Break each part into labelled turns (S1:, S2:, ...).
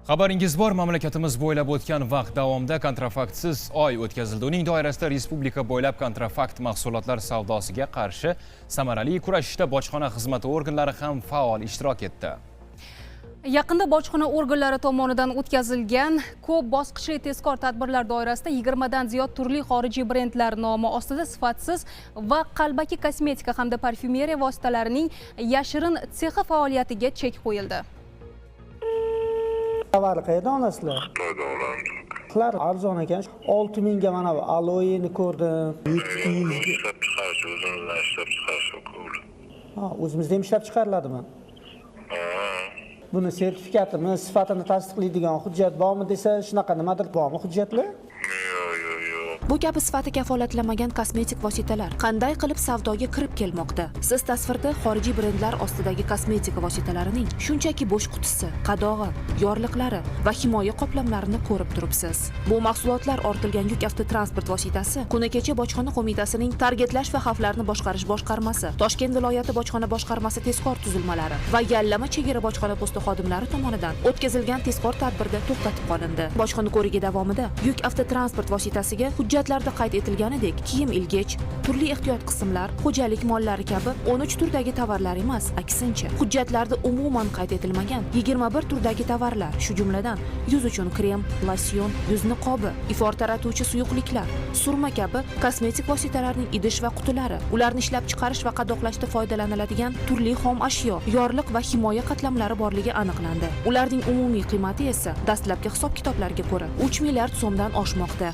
S1: Xabaringiz bor, mamlakatimiz bo'ylab o'tgan vaqt davomida kontrafaktsiz oy o'tkazildi. Uning doirasida respublika bo'ylab kontrafakt mahsulotlar savdosiga qarshi samarali kurashishda bojxona xizmati organlari ham faol ishtirok etdi.
S2: Yaqinda bojxona organlari tomonidan o'tkazilgan ko'p bosqichli tezkor tadbirlar doirasida 20 dan ziyod turli xorijiy brendlar nomi ostida sifatsiz va qalbaki kosmetika hamda parfyumeriya vositalarining yashirin sexi faoliyatiga chek qo'yildi.
S3: Tovarni qayerdan olasizlar?
S4: Xitoydan olamiz.
S3: Qlar arzon ekan. 6000 ga mana bu aloyeni ko'rdim.
S4: Ishlab chiqarish, o'zimizdan ishlab chiqarish mumkin.
S3: Ha, o'zimizda ham ishlab chiqariladimi? Buni sertifikatimi, sifatini tasdiqlaydigan hujjat bormi desa, shunaqa nimadir bormi hujjatlar?
S5: Bu kabi sifati kafolatlanmagan kosmetik vositalar qanday qilib savdoga kirib kelmoqda? Siz tasvirda xorijiy brendlar ostidagi kosmetika vositalarining shunchaki bo'sh qutisi, qadog'i, yorliqlari va himoya qoplamlarini ko'rib turibsiz. Bu mahsulotlar ortilgan yuk avtotransport vositasi kuni kecha bojxona qo'mitasining targetlash va xavflarni boshqarish boshqarmasi, Toshkent viloyati bojxona boshqarmasi tezkor tuzilmalari va yallama chegara bojxona posti xodimlari tomonidan o'tkazilgan tezkor tadbirda to'xtatib qolindi. Bojxona ko'rigi davomida yuk avtotransport vositasiga hujjatlarda qayd etilganidek kiyim ilgich, turli ehtiyot qismlar, xo'jalik mollari kabi 13 turdagi tovarlar emas, aksincha, hujjatlarda umuman qayd etilmagan 21 turdagi tovarlar, shu jumladan yuz uchun krem, losyon, yuz niqobi, ifor taratuvchi suyuqliklar, surma kabi kosmetik vositalarning idish va qutilari, ularni ishlab chiqarish va qadoqlashda foydalaniladigan turli xom ashyo, yorliq va himoya qatlamlari borligi aniqlandi. Ularning umumiy qiymati esa dastlabki hisob-kitoblarga ko'ra 3 milliard so'mdan oshmoqda.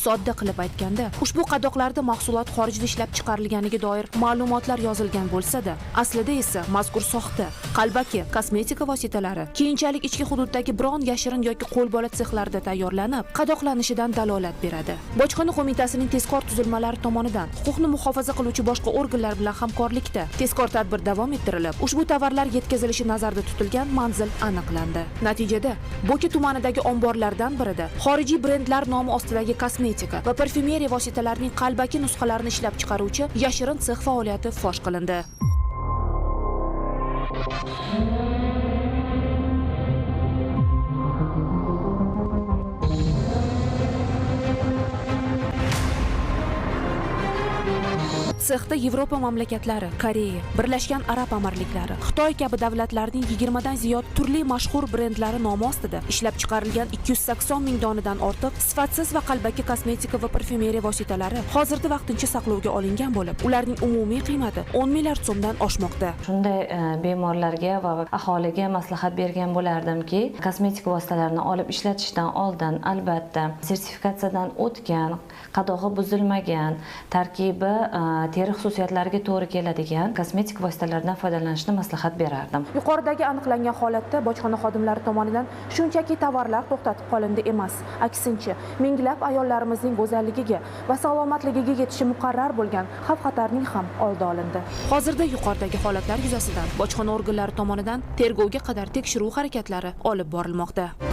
S5: Sodda qilib aytganda, ushbu qadoqlarda mahsulot xorijda ishlab chiqarilganiga doir ma'lumotlar yozilgan bo'lsa-da, aslida esa mazkur soxta, qalbaki kosmetika vositalari keyinchalik ichki hududdagi biron yashirin yoki qo'lbola sexlarda tayyorlanib, qadoqlanishidan dalolat beradi. Bojxona qo'mitasining tezkor tuzilmalari tomonidan huquqni muhofaza qiluvchi boshqa organlar bilan hamkorlikda tezkor tadbir davom ettirilib, ushbu tovarlar yetkazilishi nazarda tutilgan manzil aniqlandi. Natijada Bo'ka tumanidagi omborlardan birida xorijiy brendlar nomi ostidagi kosmetika va parfyumeriya vositalarining qalbaki nusxalarini ishlab chiqaruvchi yashirin sex faoliyati fosh qilindi. Sexda Yevropa mamlakatlari, Koreya, Birlashgan Arab Amirliklari, Xitoy kabi davlatlarning 20 dan ziyod turli mashhur brendlari nomi ostida ishlab chiqarilgan 280 ming donadan ortiq sifatsiz va qalbaki kosmetika va parfyumeriya vositalari hozirda vaqtincha saqlovga olingan bo'lib, ularning umumiy qiymati 10 milliard so'mdan oshmoqda.
S6: Shunday bemorlarga va aholiga maslahat bergan bo'lardimki, kosmetika vositalarini olib ishlatishdan oldin albatta sertifikatsiyadan o'tgan, qadog'i buzilmagan, tarkibi teri xususiyatlariga to'g'ri keladigan kosmetik vositalardan foydalanishni maslahat berardim.
S5: Yuqoridagi aniqlangan holatda bojxona xodimlari tomonidan shunchaki tovarlar to'xtatib qolindi emas, aksincha, minglab ayollarimizning go'zalligiga va salomatligiga yetishi muqarrar bo'lgan xavf-xatarning ham oldi olindi. Hozirda yuqoridagi holatlar yuzasidan bojxona organlari tomonidan tergovga qadar tekshiruv harakatlari olib borilmoqda.